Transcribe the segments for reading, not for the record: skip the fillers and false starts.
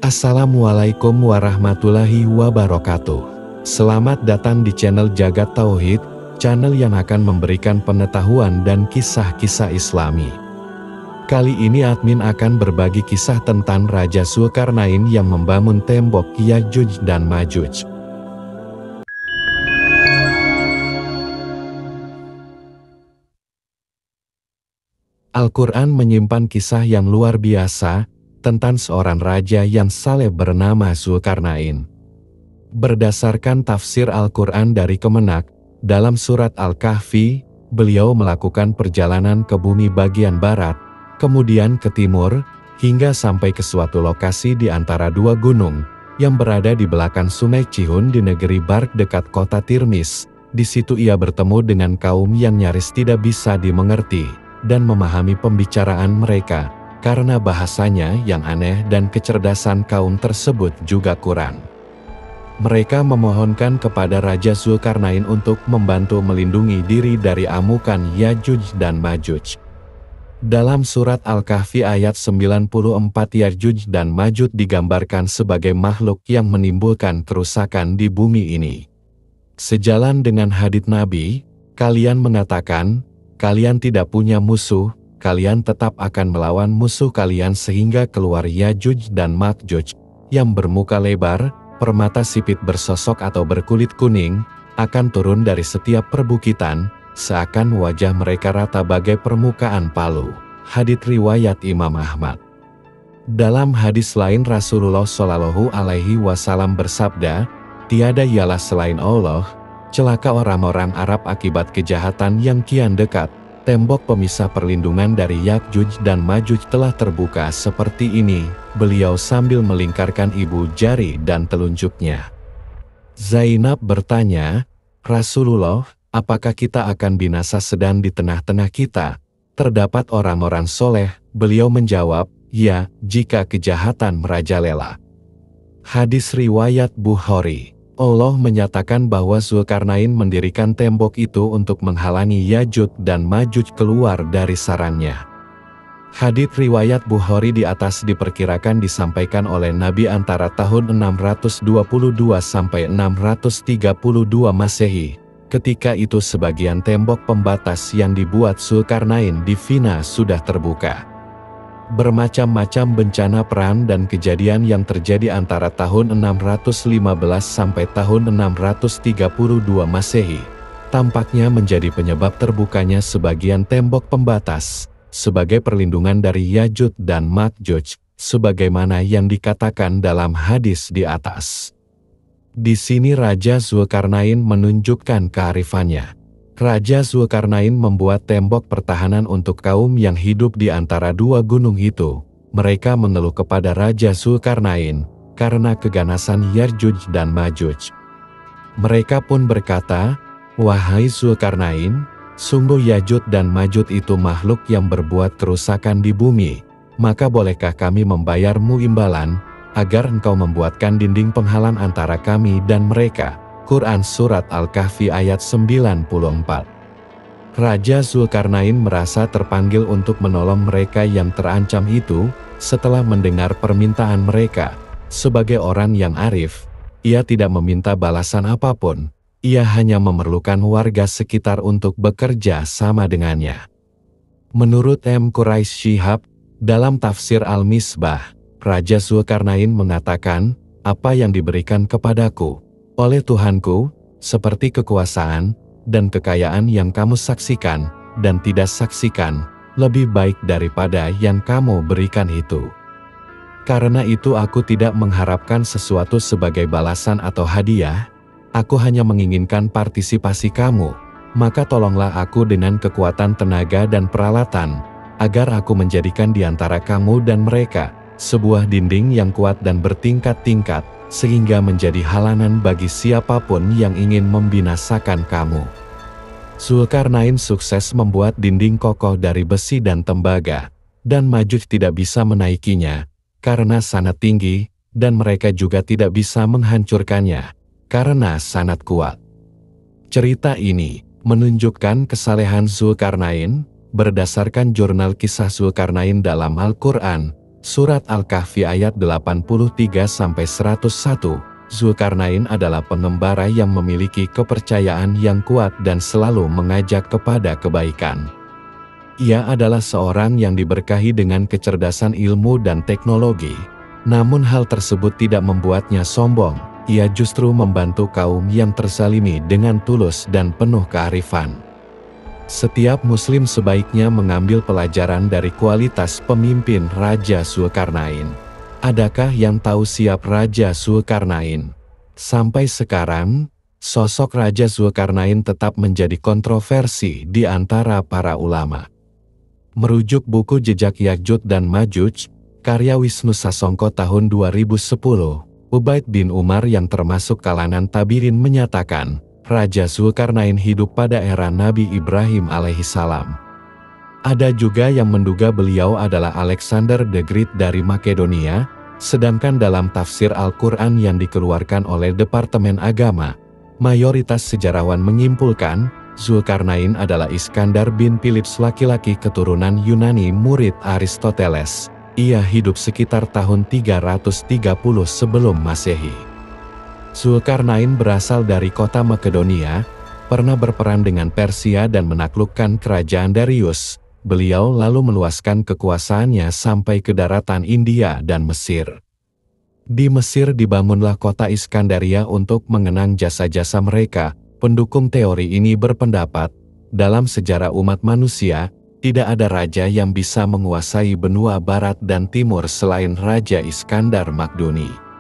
Assalamualaikum warahmatullahi wabarakatuh. Selamat datang di channel Jagat Tauhid, channel yang akan memberikan pengetahuan dan kisah-kisah Islami. Kali ini admin akan berbagi kisah tentang Raja Zulkarnain yang membangun tembok Ya'juj dan Ma'juj. Al-Quran menyimpan kisah yang luar biasa tentang seorang raja yang saleh bernama Zulkarnain. Berdasarkan tafsir Al-Quran dari Kemenak, dalam surat Al-Kahfi, beliau melakukan perjalanan ke bumi bagian barat, kemudian ke timur, hingga sampai ke suatu lokasi di antara dua gunung, yang berada di belakang sungai Cihun di negeri Bark dekat kota Tirmis. Di situ ia bertemu dengan kaum yang nyaris tidak bisa dimengerti, dan memahami pembicaraan mereka, karena bahasanya yang aneh dan kecerdasan kaum tersebut juga kurang. Mereka memohonkan kepada Raja Zulkarnain untuk membantu melindungi diri dari amukan Ya'juj dan Ma'juj. Dalam surat Al-Kahfi ayat 94, Ya'juj dan Ma'juj digambarkan sebagai makhluk yang menimbulkan kerusakan di bumi ini. Sejalan dengan hadits Nabi, kalian mengatakan, kalian tidak punya musuh, kalian tetap akan melawan musuh kalian sehingga keluar Ya'juj dan Ma'juj, yang bermuka lebar, permata sipit bersosok atau berkulit kuning, akan turun dari setiap perbukitan, seakan wajah mereka rata bagai permukaan palu. Hadits riwayat Imam Ahmad. Dalam hadis lain Rasulullah Shallallahu Alaihi Wasallam bersabda, tiada ialah selain Allah, celaka orang-orang Arab akibat kejahatan yang kian dekat. Tembok pemisah perlindungan dari Ya'juj dan Ma'juj telah terbuka seperti ini, beliau sambil melingkarkan ibu jari dan telunjuknya. Zainab bertanya, Rasulullah, apakah kita akan binasa sedang di tengah-tengah kita? Terdapat orang-orang soleh, beliau menjawab, ya, jika kejahatan merajalela. Hadis riwayat Bukhari. Allah menyatakan bahwa Zulkarnain mendirikan tembok itu untuk menghalangi Ya'juj dan Ma'juj keluar dari sarangnya. Hadits riwayat Bukhari di atas diperkirakan disampaikan oleh Nabi antara tahun 622 sampai 632 Masehi. Ketika itu sebagian tembok pembatas yang dibuat Zulkarnain di Vina sudah terbuka. Bermacam-macam bencana perang dan kejadian yang terjadi antara tahun 615 sampai tahun 632 Masehi, tampaknya menjadi penyebab terbukanya sebagian tembok pembatas, sebagai perlindungan dari Ya'juj dan Ma'juj, sebagaimana yang dikatakan dalam hadis di atas. Di sini Raja Zulkarnain menunjukkan kearifannya. Raja Zulkarnain membuat tembok pertahanan untuk kaum yang hidup di antara dua gunung itu. Mereka mengeluh kepada Raja Zulkarnain karena keganasan Ya'juj dan Ma'juj. Mereka pun berkata, wahai Zulkarnain, sungguh Ya'juj dan Ma'juj itu makhluk yang berbuat kerusakan di bumi. Maka bolehkah kami membayarmu imbalan, agar engkau membuatkan dinding penghalang antara kami dan mereka? Quran Surat Al-Kahfi ayat 94. Raja Zulkarnain merasa terpanggil untuk menolong mereka yang terancam itu, setelah mendengar permintaan mereka. Sebagai orang yang arif, ia tidak meminta balasan apapun, ia hanya memerlukan warga sekitar untuk bekerja sama dengannya. Menurut M. Quraish Shihab, dalam tafsir Al-Misbah, Raja Zulkarnain mengatakan, apa yang diberikan kepadaku oleh Tuhanku, seperti kekuasaan dan kekayaan yang kamu saksikan dan tidak saksikan, lebih baik daripada yang kamu berikan itu. Karena itu aku tidak mengharapkan sesuatu sebagai balasan atau hadiah, aku hanya menginginkan partisipasi kamu, maka tolonglah aku dengan kekuatan tenaga dan peralatan, agar aku menjadikan di antara kamu dan mereka, sebuah dinding yang kuat dan bertingkat-tingkat, sehingga menjadi halangan bagi siapapun yang ingin membinasakan kamu. Zulkarnain sukses membuat dinding kokoh dari besi dan tembaga, dan Ma'juj tidak bisa menaikinya, karena sangat tinggi, dan mereka juga tidak bisa menghancurkannya, karena sangat kuat. Cerita ini menunjukkan kesalehan Zulkarnain, berdasarkan jurnal kisah Zulkarnain dalam Al-Quran, Surat Al-Kahfi ayat 83-101. Zulkarnain adalah pengembara yang memiliki kepercayaan yang kuat dan selalu mengajak kepada kebaikan. Ia adalah seorang yang diberkahi dengan kecerdasan ilmu dan teknologi. Namun hal tersebut tidak membuatnya sombong. Ia justru membantu kaum yang terzalimi dengan tulus dan penuh kearifan. Setiap muslim sebaiknya mengambil pelajaran dari kualitas pemimpin Raja Zulkarnain. Adakah yang tahu siap Raja Zulkarnain? Sampai sekarang, sosok Raja Zulkarnain tetap menjadi kontroversi di antara para ulama. Merujuk buku Jejak Ya'juj dan Ma'juj, karya Wisnu Sasongko tahun 2010, Ubaid bin Umar yang termasuk kalangan tabirin menyatakan, Raja Zulkarnain hidup pada era Nabi Ibrahim alaihissalam. Ada juga yang menduga beliau adalah Alexander the Great dari Makedonia, sedangkan dalam tafsir Al-Quran yang dikeluarkan oleh Departemen Agama, mayoritas sejarawan menyimpulkan, Zulkarnain adalah Iskandar bin Philips laki-laki keturunan Yunani murid Aristoteles. Ia hidup sekitar tahun 330 sebelum Masehi. Zulkarnain berasal dari kota Makedonia, pernah berperang dengan Persia dan menaklukkan kerajaan Darius. Beliau lalu meluaskan kekuasaannya sampai ke daratan India dan Mesir. Di Mesir dibangunlah kota Iskandaria untuk mengenang jasa-jasa mereka. Pendukung teori ini berpendapat, dalam sejarah umat manusia, tidak ada raja yang bisa menguasai benua barat dan timur selain Raja Iskandar Magduni.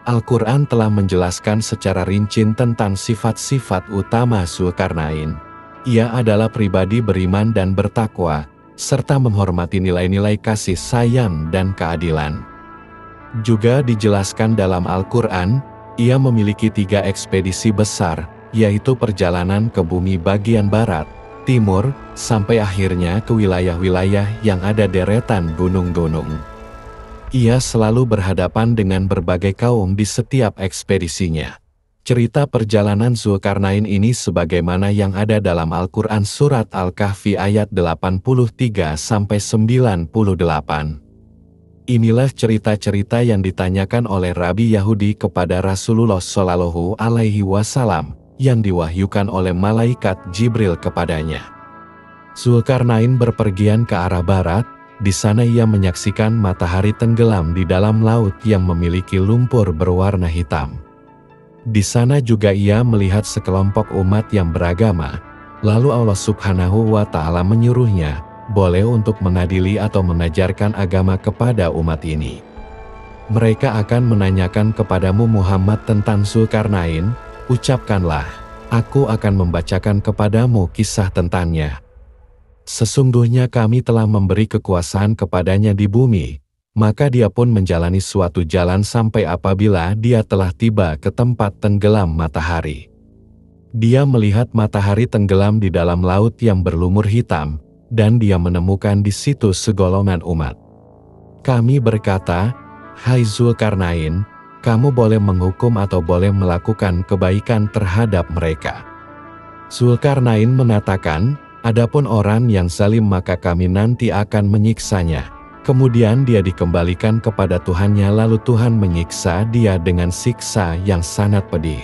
Al-Quran telah menjelaskan secara rinci tentang sifat-sifat utama Zulkarnain. Ia adalah pribadi beriman dan bertakwa, serta menghormati nilai-nilai kasih sayang dan keadilan. Juga dijelaskan dalam Al-Quran, ia memiliki 3 ekspedisi besar, yaitu perjalanan ke bumi bagian barat, timur, sampai akhirnya ke wilayah-wilayah yang ada deretan gunung-gunung. Ia selalu berhadapan dengan berbagai kaum di setiap ekspedisinya. Cerita perjalanan Zulkarnain ini sebagaimana yang ada dalam Al-Quran Surat Al-Kahfi ayat 83-98. Inilah cerita-cerita yang ditanyakan oleh Rabi Yahudi kepada Rasulullah Shallallahu Alaihi Wasallam, yang diwahyukan oleh malaikat Jibril kepadanya. Zulkarnain berpergian ke arah barat. Di sana ia menyaksikan matahari tenggelam di dalam laut yang memiliki lumpur berwarna hitam. Di sana juga ia melihat sekelompok umat yang beragama. Lalu Allah Subhanahu wa Ta'ala menyuruhnya, boleh untuk mengadili atau mengajarkan agama kepada umat ini. Mereka akan menanyakan kepadamu Muhammad tentang Zulkarnain, ucapkanlah, aku akan membacakan kepadamu kisah tentangnya. Sesungguhnya kami telah memberi kekuasaan kepadanya di bumi, maka dia pun menjalani suatu jalan sampai apabila dia telah tiba ke tempat tenggelam matahari. Dia melihat matahari tenggelam di dalam laut yang berlumur hitam, dan dia menemukan di situ segolongan umat. Kami berkata, hai Zulkarnain, kamu boleh menghukum atau boleh melakukan kebaikan terhadap mereka. Zulkarnain mengatakan, adapun orang yang zalim maka kami nanti akan menyiksanya. Kemudian dia dikembalikan kepada Tuhannya lalu Tuhan menyiksa dia dengan siksa yang sangat pedih.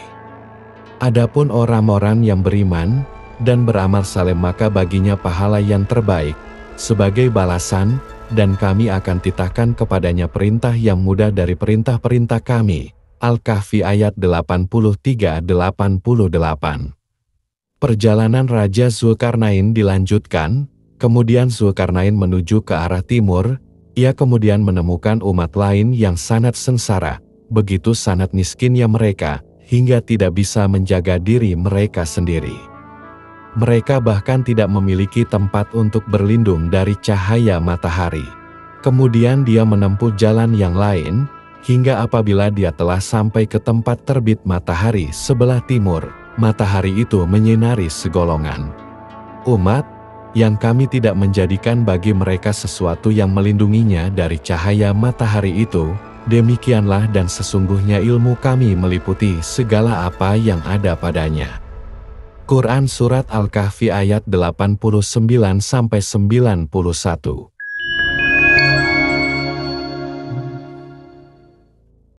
Adapun orang-orang yang beriman dan beramal saleh maka baginya pahala yang terbaik sebagai balasan, dan kami akan titahkan kepadanya perintah yang mudah dari perintah-perintah kami. Al-Kahfi ayat 83-88. Perjalanan Raja Zulkarnain dilanjutkan, kemudian Zulkarnain menuju ke arah timur. Ia kemudian menemukan umat lain yang sangat sengsara, begitu sangat miskinnya mereka, hingga tidak bisa menjaga diri mereka sendiri. Mereka bahkan tidak memiliki tempat untuk berlindung dari cahaya matahari. Kemudian dia menempuh jalan yang lain, hingga apabila dia telah sampai ke tempat terbit matahari sebelah timur, matahari itu menyinari segolongan umat, yang kami tidak menjadikan bagi mereka sesuatu yang melindunginya dari cahaya matahari itu. Demikianlah dan sesungguhnya ilmu kami meliputi segala apa yang ada padanya. Quran Surat Al-Kahfi ayat 89-91.